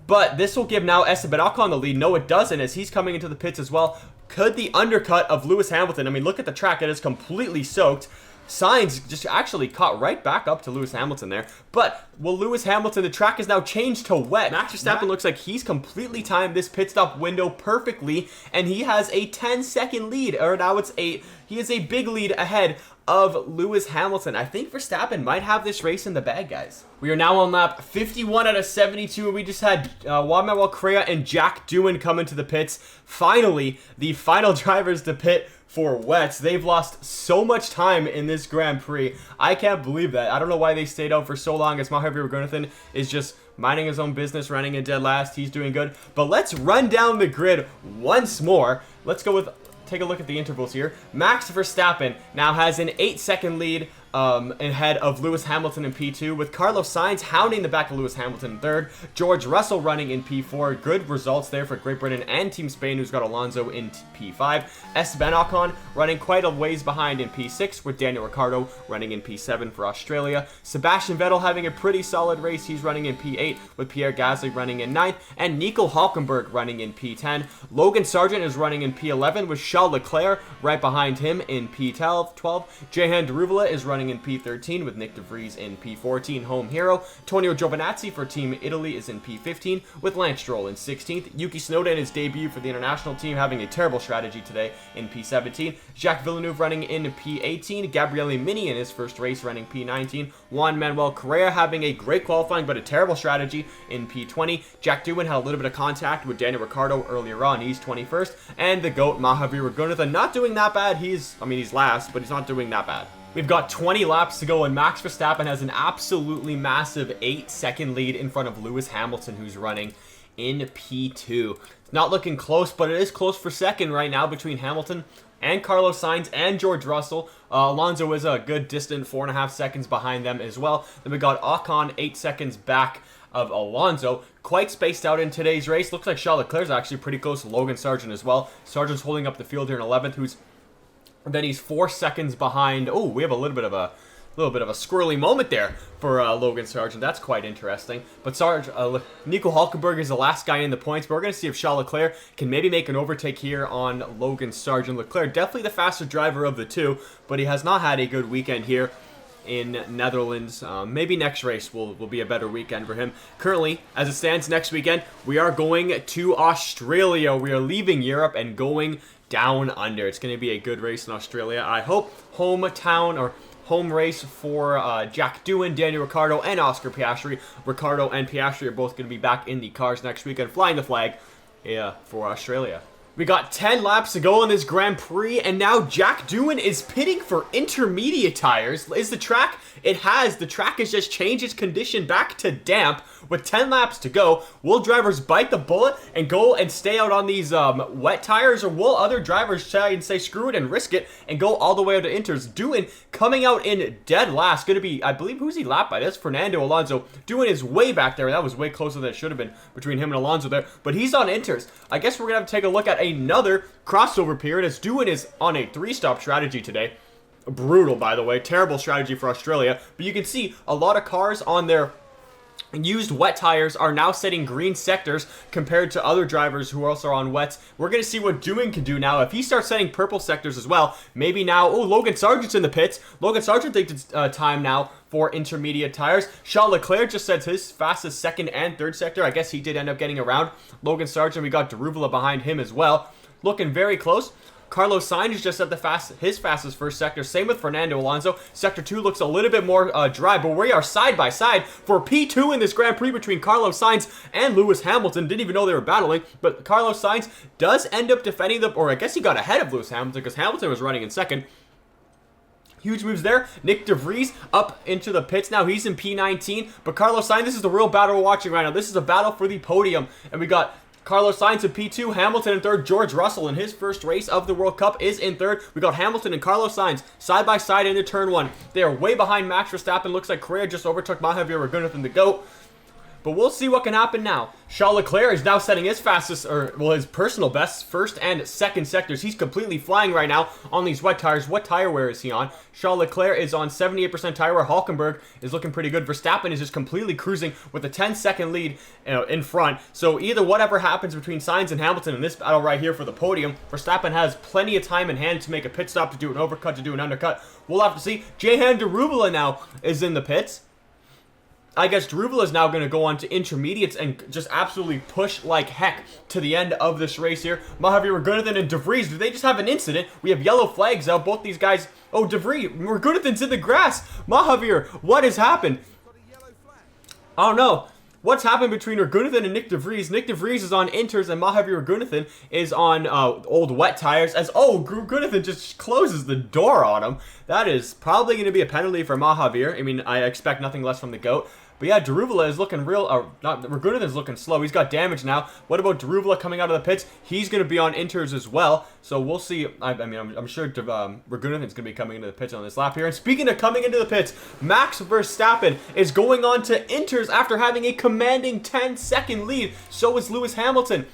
But this will give now Esteban Ocon the lead. No, it doesn't, as he's coming into the pits as well. Could the undercut of Lewis Hamilton, look at the track, it is completely soaked. Sainz just actually caught right back up to Lewis Hamilton there. But will Lewis Hamilton, the track is now changed to wet. Max Verstappen looks like he's completely timed this pit stop window perfectly, and he has a 10-second lead, or now it's 8. He is a big lead ahead of Lewis Hamilton. I think Verstappen might have this race in the bag, guys. We are now on lap 51 out of 72, and we just had Juan Manuel Correa and Jack Doohan come into the pits. Finally, the final drivers to pit for wets. They've lost so much time in this Grand Prix. I can't believe that. I don't know why they stayed out for so long, as Mahavir Ragunathan is just minding his own business, running in dead last. He's doing good. But let's run down the grid once more. Let's go with... Take a look at the intervals here. Max Verstappen now has an 8-second lead ahead of Lewis Hamilton in P2, with Carlos Sainz hounding the back of Lewis Hamilton in 3rd. George Russell running in P4. Good results there for Great Britain and Team Spain, who's got Alonso in P5. Esteban Ocon running quite a ways behind in P6, with Daniel Ricciardo running in P7 for Australia. Sebastian Vettel having a pretty solid race. He's running in P8, with Pierre Gasly running in 9th, and Nico Hulkenberg running in P10. Logan Sargeant is running in P11, with Charles Leclerc right behind him in P12. Jehan Daruvala is running in P13, with Nick de Vries in P14, home hero. Antonio Giovinazzi for Team Italy is in P15, with Lance Stroll in 16th. Yuki Tsunoda in his debut for the international team having a terrible strategy today in P17. Jacques Villeneuve running in P18. Gabriele Mini in his first race running P19. Juan Manuel Correa having a great qualifying but a terrible strategy in P20. Jack Doohan had a little bit of contact with Daniel Ricciardo earlier on. He's 21st. And the GOAT, Mahavir Ragunathan, not doing that bad. He's last, but he's not doing that bad. We've got 20 laps to go, and Max Verstappen has an absolutely massive 8-second lead in front of Lewis Hamilton, who's running in P2. It's not looking close, but it is close for second right now between Hamilton and Carlos Sainz and George Russell. Alonso is a good distant 4.5 seconds behind them as well. Then we got Ocon 8 seconds back of Alonso. Quite spaced out in today's race. Looks like Charles Leclerc is actually pretty close to Logan Sargeant as well. Sargeant's holding up the field here in 11th, then he's 4 seconds behind. Oh, we have a little bit of a squirrely moment there for Logan Sargeant. That's quite interesting. But Nico Hulkenberg is the last guy in the points. But we're going to see if Charles Leclerc can maybe make an overtake here on Logan Sargeant. Leclerc, definitely the faster driver of the two, but he has not had a good weekend here in Netherlands. Maybe next race will be a better weekend for him. Currently, as it stands next weekend, we are going to Australia. We are leaving Europe and going down under. It's going to be a good race in Australia. I hope hometown or home race for Jack Doohan, Daniel Ricciardo, and Oscar Piastri. Ricciardo and Piastri are both going to be back in the cars next weekend, flying the flag for Australia. We got 10 laps to go in this Grand Prix, and now Jack Doohan is pitting for intermediate tires. Is the track? It has. The track has just changed its condition back to damp. With 10 laps to go, will drivers bite the bullet and go and stay out on these wet tires, or will other drivers try and say screw it and risk it and go all the way out to inters? Doohan coming out in dead last. Going to be, I believe, who's he lapped by? That's Fernando Alonso. Doohan is way back there. That was way closer than it should have been between him and Alonso there. But he's on inters. I guess we're going to have to take a look at another crossover period, as Doohan is on a 3-stop strategy today. Brutal, by the way. Terrible strategy for Australia. But you can see a lot of cars on their used wet tires are now setting green sectors compared to other drivers who also are on wets. We're going to see what Doohan can do now. If he starts setting purple sectors as well, maybe now... Oh, Logan Sargeant's in the pits. Logan Sargeant thinks it's time now for intermediate tires. Charles Leclerc just sets his fastest second and third sector. I guess he did end up getting around Logan Sargeant. We got Daruvala behind him as well. Looking very close. Carlos Sainz just at his fastest first sector. Same with Fernando Alonso. Sector 2 looks a little bit more dry, but we are side by side for P2 in this Grand Prix between Carlos Sainz and Lewis Hamilton. Didn't even know they were battling, but Carlos Sainz does end up defending them, or I guess he got ahead of Lewis Hamilton because Hamilton was running in second. Huge moves there. Nick de Vries up into the pits now. He's in P19, but Carlos Sainz, this is the real battle we're watching right now. This is a battle for the podium, and we got Carlos Sainz in P2, Hamilton in third. George Russell in his first race of the World Cup is in third. We got Hamilton and Carlos Sainz side by side into turn 1. They are way behind Max Verstappen. Looks like Correa just overtook Mahavir Ragunathan, the GOAT. But we'll see what can happen now. Charles Leclerc is now setting his fastest, his personal best, first and second sectors. He's completely flying right now on these wet tires. What tire wear is he on? Charles Leclerc is on 78% tire wear. Hulkenberg is looking pretty good. Verstappen is just completely cruising with a 10-second lead in front. So either whatever happens between Sainz and Hamilton in this battle right here for the podium, Verstappen has plenty of time in hand to make a pit stop, to do an overcut, to do an undercut. We'll have to see. Jehan Daruvala now is in the pits. I guess Daruvala is now going to go on to intermediates and just absolutely push like heck to the end of this race here. Ragunathan and Vries, do they just have an incident? We have yellow flags out. Both these guys... Oh, Ragunathan's in the grass. Mahavir, what has happened? Oh, no. What's happened between Ragunathan and Nick de Vries? Nick de Vries is on inters and Mahavir Ragunathan is on old wet tires. Ragunathan just closes the door on him. That is probably going to be a penalty for Mahavir. I mean, I expect nothing less from the GOAT. But yeah, Daruvala is looking Ragunathan is looking slow. He's got damage now. What about Daruvala coming out of the pits? He's going to be on inters as well. So we'll see. I'm sure Ragunathan's going to be coming into the pits on this lap here. And speaking of coming into the pits, Max Verstappen is going on to inters after having a commanding 10-second lead. So is Lewis Hamilton.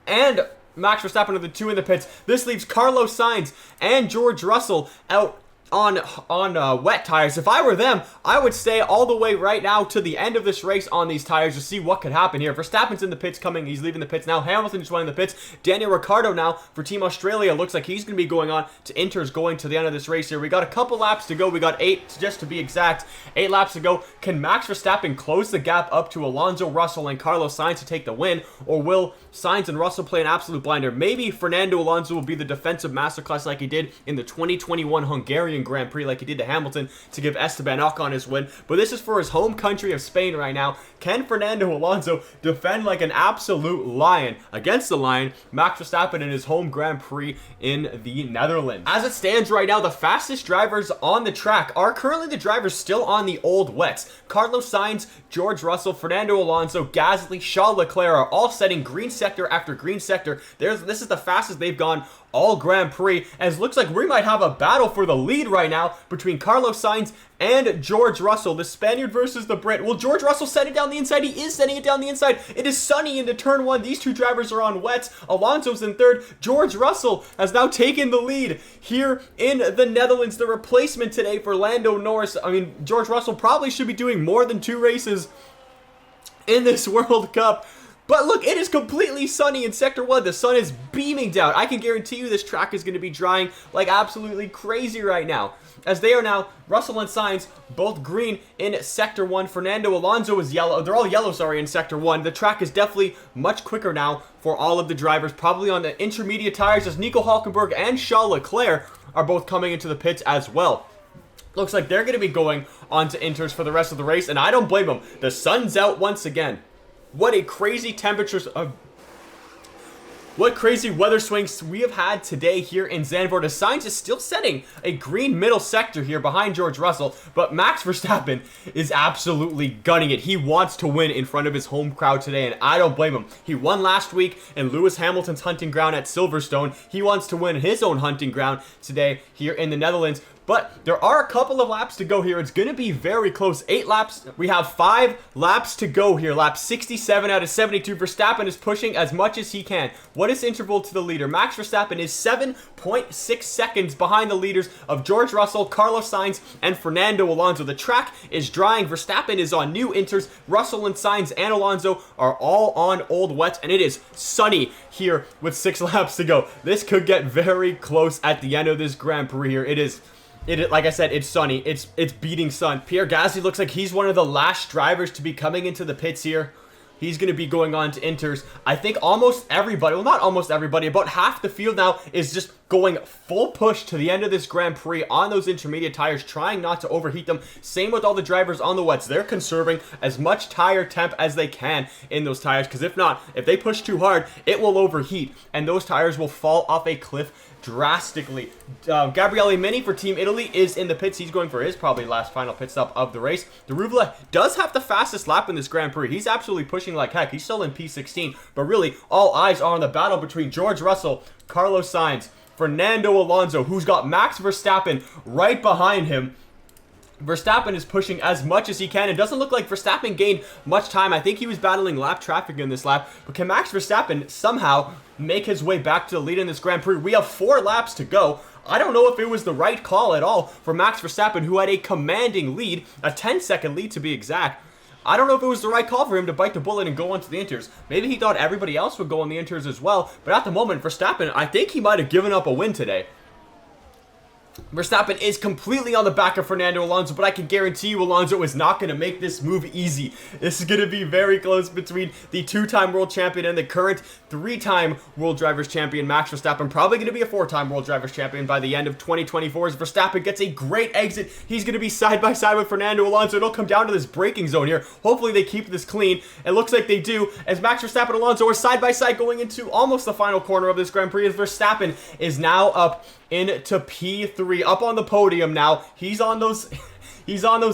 And Max Verstappen are the two in the pits. This leaves Carlos Sainz and George Russell out on wet tires. If I were them, I would stay all the way right now to the end of this race on these tires to see what could happen here. Verstappen's in the pits coming. He's leaving the pits now. Hamilton just went in the pits. Daniel Ricciardo now for Team Australia. Looks like he's going to be going on to inters going to the end of this race here. We got a couple laps to go. We got 8, just to be exact. 8 laps to go. Can Max Verstappen close the gap up to Alonso, Russell, and Carlos Sainz to take the win? Or will Sainz and Russell play an absolute blinder? Maybe Fernando Alonso will be the defensive masterclass like he did in the 2021 Hungarian Grand Prix, like he did to Hamilton, to give Esteban Ocon his win. But this is for his home country of Spain right now. Can Fernando Alonso defend like an absolute lion against the lion, Max Verstappen, in his home Grand Prix in the Netherlands? As it stands right now, the fastest drivers on the track are currently the drivers still on the old wets. Carlos Sainz, George Russell, Fernando Alonso, Gasly, Charles Leclerc are all setting green sector after green sector. This is the fastest they've gone all Grand Prix, as looks like we might have a battle for the lead right now between Carlos Sainz and George Russell, the Spaniard versus the Brit. Will George Russell set it down the inside? He is setting it down the inside. It is sunny into turn 1. These two drivers are on wets. Alonso's in third. George Russell has now taken the lead here in the Netherlands. The replacement today for Lando Norris. I mean, George Russell probably should be doing more than 2 races in this World Cup. But look, it is completely sunny in Sector 1. The sun is beaming down. I can guarantee you this track is going to be drying like absolutely crazy right now. As they are now, Russell and Sainz, both green in Sector 1. Fernando Alonso is yellow. They're all yellow, sorry, in Sector 1. The track is definitely much quicker now for all of the drivers, probably on the intermediate tires, as Nico Hulkenberg and Charles Leclerc are both coming into the pits as well. Looks like they're going to be going on to inters for the rest of the race, and I don't blame them. The sun's out once again. What a crazy temperatures of... What crazy weather swings we have had today here in Zandvoort. Sainz is still setting a green middle sector here behind George Russell, but Max Verstappen is absolutely gunning it. He wants to win in front of his home crowd today, and I don't blame him. He won last week in Lewis Hamilton's hunting ground at Silverstone. He wants to win his own hunting ground today here in the Netherlands. But there are a couple of laps to go here. It's going to be very close. 8 laps. We have 5 laps to go here. Lap 67 out of 72. Verstappen is pushing as much as he can. What is interval to the leader? Max Verstappen is 7.6 seconds behind the leaders of George Russell, Carlos Sainz, and Fernando Alonso. The track is drying. Verstappen is on new inters. Russell and Sainz and Alonso are all on old wets, and it is sunny here with 6 laps to go. This could get very close at the end of this Grand Prix here. Like I said, it's sunny. It's beating sun. Pierre Gasly looks like he's one of the last drivers to be coming into the pits here. He's going to be going on to inters. I think almost everybody, well, not almost everybody, about half the field now is just going full push to the end of this Grand Prix on those intermediate tires, trying not to overheat them. Same with all the drivers on the wets. They're conserving as much tire temp as they can in those tires, because if not, if they push too hard, it will overheat, and those tires will fall off a cliff drastically. Gabriele Mini for Team Italy is in the pits. He's going for his probably last final pit stop of the race. Daruvala does have the fastest lap in this Grand Prix. He's absolutely pushing like heck. He's still in P16, but really all eyes are on the battle between George Russell, Carlos Sainz, Fernando Alonso, who's got Max Verstappen right behind him. Verstappen is pushing as much as he can. It doesn't look like Verstappen gained much time. I think he was battling lap traffic in this lap. But can Max Verstappen somehow make his way back to the lead in this Grand Prix? We have 4 laps to go. I don't know if it was the right call at all for Max Verstappen, who had a commanding lead, a 10-second lead to be exact. I don't know if it was the right call for him to bite the bullet and go onto the inters. Maybe he thought everybody else would go on the inters as well. But at the moment, Verstappen, I think he might have given up a win today. Verstappen is completely on the back of Fernando Alonso, but I can guarantee you Alonso is not going to make this move easy. This is going to be very close between the 2-time world champion and the current 3-time world drivers champion Max Verstappen. Probably going to be a 4-time world drivers champion by the end of 2024 as Verstappen gets a great exit. He's going to be side by side with Fernando Alonso. It'll come down to this braking zone here. Hopefully they keep this clean. It looks like they do, as Max Verstappen and Alonso are side by side going into almost the final corner of this Grand Prix, as Verstappen is now up into P3, up on the podium now. He's on those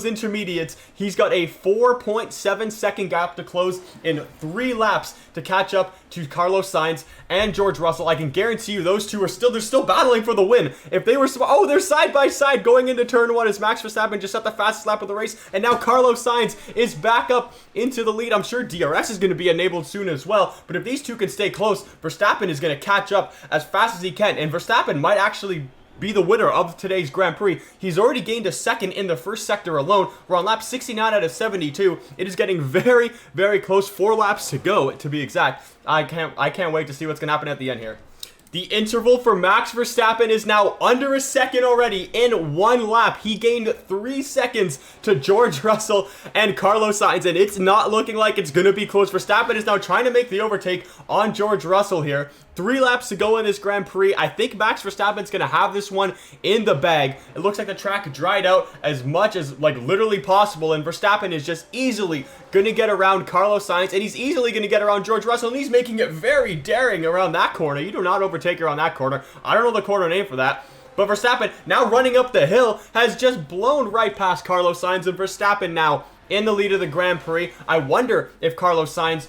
intermediates. He's got a 4.7 second gap to close in 3 laps to catch up to Carlos Sainz and George Russell. I can guarantee you those two are still battling for the win. If they were, they're side by side going into turn 1 as Max Verstappen just set the fastest lap of the race, and now Carlos Sainz is back up into the lead. I'm sure DRS is going to be enabled soon as well, but if these two can stay close, Verstappen is going to catch up as fast as he can, and Verstappen might actually be the winner of today's Grand Prix. He's already gained a second in the first sector alone. We're on lap 69 out of 72. It is getting very, very close. 4 laps to go, to be exact. I can't wait to see what's going to happen at the end here. The interval for Max Verstappen is now under a second already in 1 lap. He gained 3 seconds to George Russell and Carlos Sainz, and it's not looking like it's going to be close. Verstappen is now trying to make the overtake on George Russell here. 3 laps to go in this Grand Prix. I think Max Verstappen's going to have this one in the bag. It looks like the track dried out as much as literally possible, and Verstappen is just easily going to get around Carlos Sainz, and he's easily going to get around George Russell, and he's making it very daring around that corner. You do not overtake around that corner. I don't know the corner name for that. But Verstappen, now running up the hill, has just blown right past Carlos Sainz, and Verstappen now in the lead of the Grand Prix. I wonder if Carlos Sainz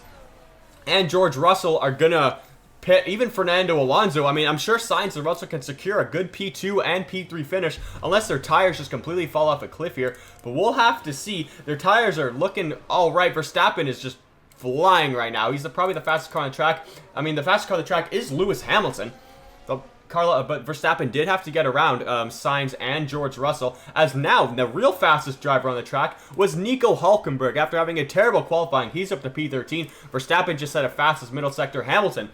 and George Russell are going to pit even Fernando Alonso. I mean, I'm sure Sainz and Russell can secure a good P2 and P3 finish unless their tires just completely fall off a cliff here. But we'll have to see. Their tires are looking all right. Verstappen is just flying right now. He's probably the fastest car on the track. I mean, the fastest car on the track is Lewis Hamilton. But Verstappen did have to get around Sainz and George Russell, as now the real fastest driver on the track was Nico Hulkenberg. After having a terrible qualifying, he's up to P13. Verstappen just set a fastest middle sector. Hamilton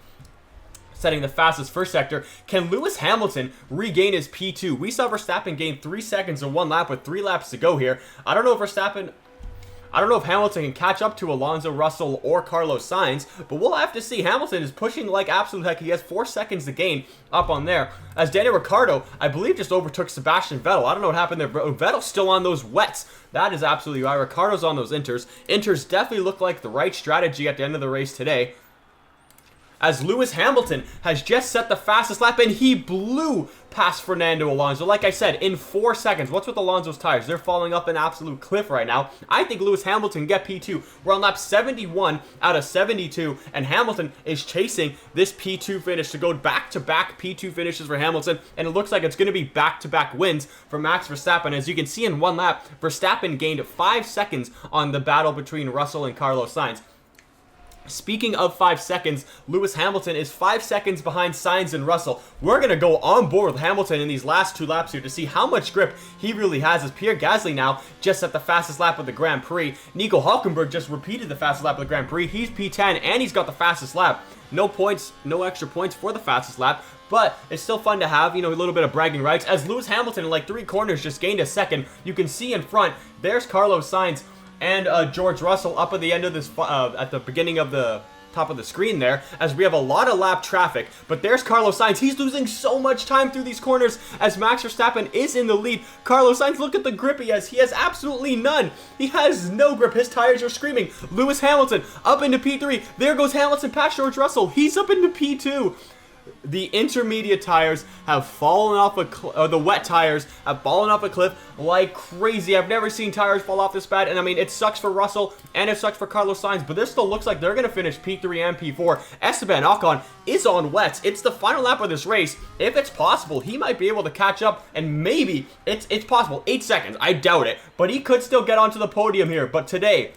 setting the fastest first sector. Can Lewis Hamilton regain his P2? We saw Verstappen gain 3 seconds in 1 lap with 3 laps to go here. I don't know if Hamilton can catch up to Alonso, Russell, or Carlos Sainz, but we'll have to see. Hamilton is pushing like absolute heck. He has 4 seconds to gain up on there. As Daniel Ricciardo, I believe, just overtook Sebastian Vettel. I don't know what happened there, but Vettel's still on those wets. That is absolutely right. Ricciardo's on those inters. Inters definitely look like the right strategy at the end of the race today, as Lewis Hamilton has just set the fastest lap, and he blew past Fernando Alonso. Like I said, in 4 seconds. What's with Alonso's tires? They're falling up an absolute cliff right now. I think Lewis Hamilton can get P2. We're on lap 71 out of 72, and Hamilton is chasing this P2 finish to go back-to-back P2 finishes for Hamilton, and it looks like it's going to be back-to-back wins for Max Verstappen. As you can see in 1 lap, Verstappen gained 5 seconds on the battle between Russell and Carlos Sainz. Speaking of 5 seconds, Lewis Hamilton is 5 seconds behind Sainz and Russell. We're going to go on board with Hamilton in these last 2 laps here to see how much grip he really has, as Pierre Gasly now just at the fastest lap of the Grand Prix. Nico Hulkenberg just repeated the fastest lap of the Grand Prix. He's P10 and he's got the fastest lap. No points, no extra points for the fastest lap, but it's still fun to have, a little bit of bragging rights, as Lewis Hamilton in like 3 corners just gained a second. You can see in front, there's Carlos Sainz and George Russell up at the end of this, at the beginning of the top of the screen there, as we have a lot of lap traffic. But there's Carlos Sainz. He's losing so much time through these corners as Max Verstappen is in the lead. Carlos Sainz, look at the grip he has. He has absolutely none. He has no grip. His tires are screaming. Lewis Hamilton up into P3. There goes Hamilton past George Russell. He's up into P2. The intermediate tires have fallen off the wet tires have fallen off a cliff like crazy. I've never seen tires fall off this bad, and I mean, it sucks for Russell and it sucks for Carlos Sainz, but this still looks like they're going to finish P3 and P4. Esteban Ocon is on wets. It's the final lap of this race. If it's possible, he might be able to catch up, and maybe it's possible. 8 seconds. I doubt it, but he could still get onto the podium here. But today,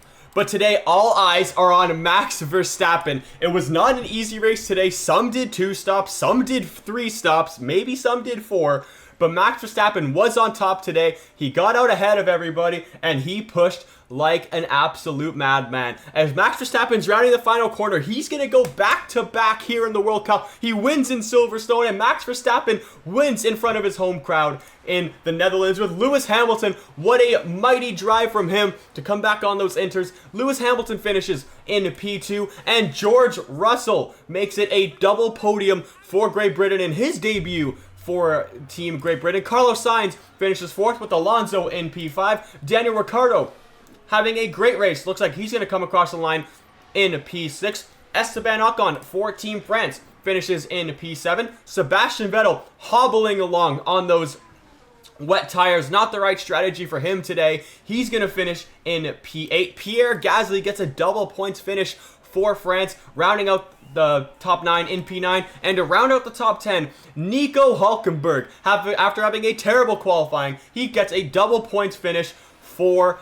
all eyes are on Max Verstappen. It was not an easy race today. Some did 2 stops, some did 3 stops, maybe some did 4. But Max Verstappen was on top today. He got out ahead of everybody, and he pushed like an absolute madman. As Max Verstappen's rounding the final corner, he's going to go back-to-back here in the World Cup. He wins in Silverstone, and Max Verstappen wins in front of his home crowd in the Netherlands with Lewis Hamilton. What a mighty drive from him to come back on those inters. Lewis Hamilton finishes in P2, and George Russell makes it a double podium for Great Britain in his debut for Team Great Britain. Carlos Sainz finishes 4th with Alonso in P5. Daniel Ricciardo having a great race. Looks like he's going to come across the line in P6. Esteban Ocon for Team France finishes in P7. Sebastian Vettel hobbling along on those wet tires. Not the right strategy for him today. He's going to finish in P8. Pierre Gasly gets a double points finish for France, rounding out the top 9 in P9. And to round out the top 10, Nico Hulkenberg, after having a terrible qualifying, he gets a double points finish for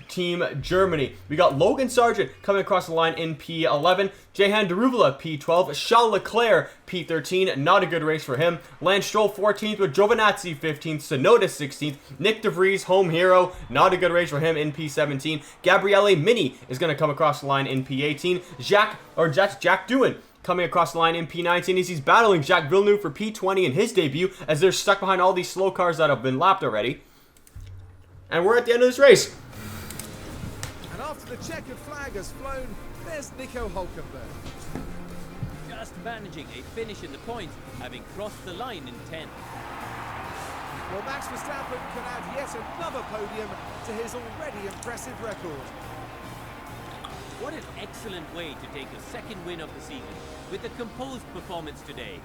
Team Germany. We got Logan Sargeant coming across the line in P11. Jehan Daruvala, P12. Charles Leclerc, P13. Not a good race for him. Lance Stroll, 14th, with Giovinazzi, 15th. Tsunoda, 16th. Nick De Vries, home hero. Not a good race for him in P17. Gabriele Mini is going to come across the line in P18. Jack Doohan coming across the line in P19 as he's battling Jacques Villeneuve for P20 in his debut, as they're stuck behind all these slow cars that have been lapped already. And we're at the end of this race. And after the checkered flag has flown, there's Nico Hulkenberg. Just managing a finish in the points, having crossed the line in 10th. Well, Max Verstappen can add yet another podium to his already impressive record. What an excellent way to take a second win of the season with a composed performance today.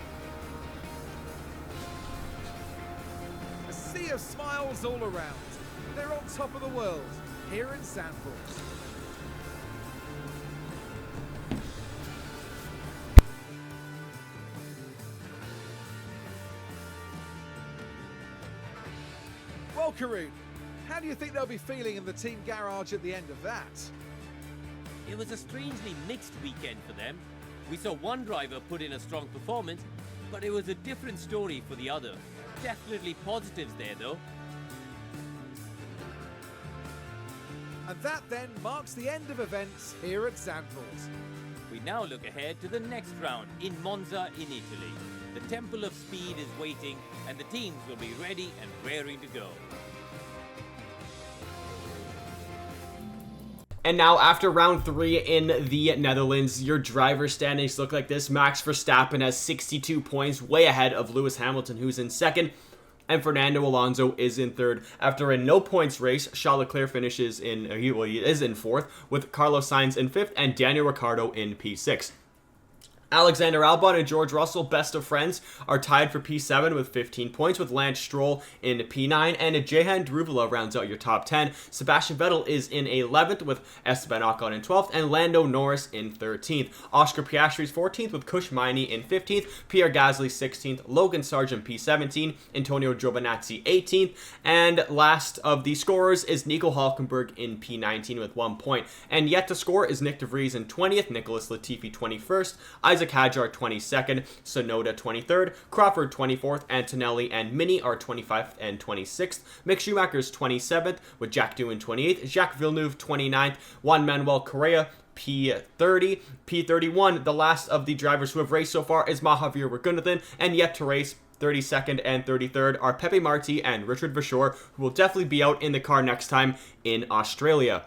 A sea of smiles all around. They're on top of the world here in Zandvoort. Well, Karun, how do you think they'll be feeling in the team garage at the end of that? It was a strangely mixed weekend for them. We saw one driver put in a strong performance, but it was a different story for the other. Definitely positives there though. And that then marks the end of events here at Zandvoort. We now look ahead to the next round in Monza in Italy. The Temple of Speed is waiting and the teams will be ready and raring to go. And now, after round 3 in the Netherlands, your driver standings look like this. Max Verstappen has 62 points, way ahead of Lewis Hamilton, who's in 2nd. And Fernando Alonso is in 3rd. After a no-points race, Charles Leclerc finishes in, he is in 4th, with Carlos Sainz in 5th and Daniel Ricciardo in P6. Alexander Albon and George Russell, best of friends, are tied for P7 with 15 points, with Lance Stroll in P9, and Jehan Daruvala rounds out your top 10. Sebastian Vettel is in 11th, with Esteban Ocon in 12th, and Lando Norris in 13th. Oscar Piastri is 14th, with Maini in 15th, Pierre Gasly 16th, Logan Sargeant P17, Antonio Giovinazzi 18th, and last of the scorers is Nico Hulkenberg in P19 with 1 point. And yet to score is Nick De Vries in 20th, Nicholas Latifi 21st, Isaac Hadjar 22nd, Tsunoda 23rd, Crawford 24th, Antonelli and Maini are 25th and 26th, Mick Schumacher's 27th, with Jack Doohan 28th, Jacques Villeneuve 29th, Juan Manuel Correa P30, P31, the last of the drivers who have raced so far is Mahavir Ragunathan, and yet to race 32nd and 33rd are Pepe Marti and Richard Verschoor, who will definitely be out in the car next time in Australia.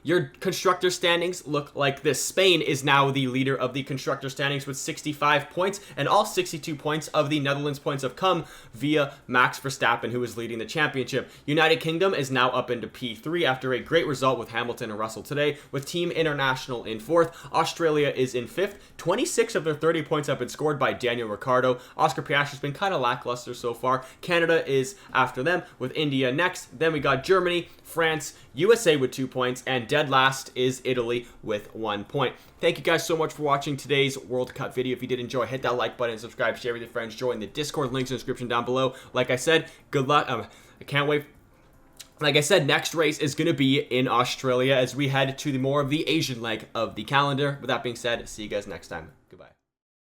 your constructor standings look like this. Spain is now the leader of the constructor standings with 65 points, and all 62 points of the Netherlands points have come via Max Verstappen, who is leading the championship. United Kingdom is now up into P3 after a great result with Hamilton and Russell today, with Team International in 4th. Australia is in 5th. 26 of their 30 points have been scored by Daniel Ricciardo. Oscar Piastri's been kind of lackluster so far. Canada is after them, with India next. Then we got Germany, France, USA with 2 points, and dead last is Italy with 1 point. Thank you guys so much for watching today's World Cup video. If you did enjoy, hit that like button, subscribe, share with your friends, join the Discord, links in the description down below. Like I said, good luck. I can't wait. Like I said, next race is going to be in Australia as we head to the more of the Asian leg of the calendar. With that being said, see you guys next time. Goodbye.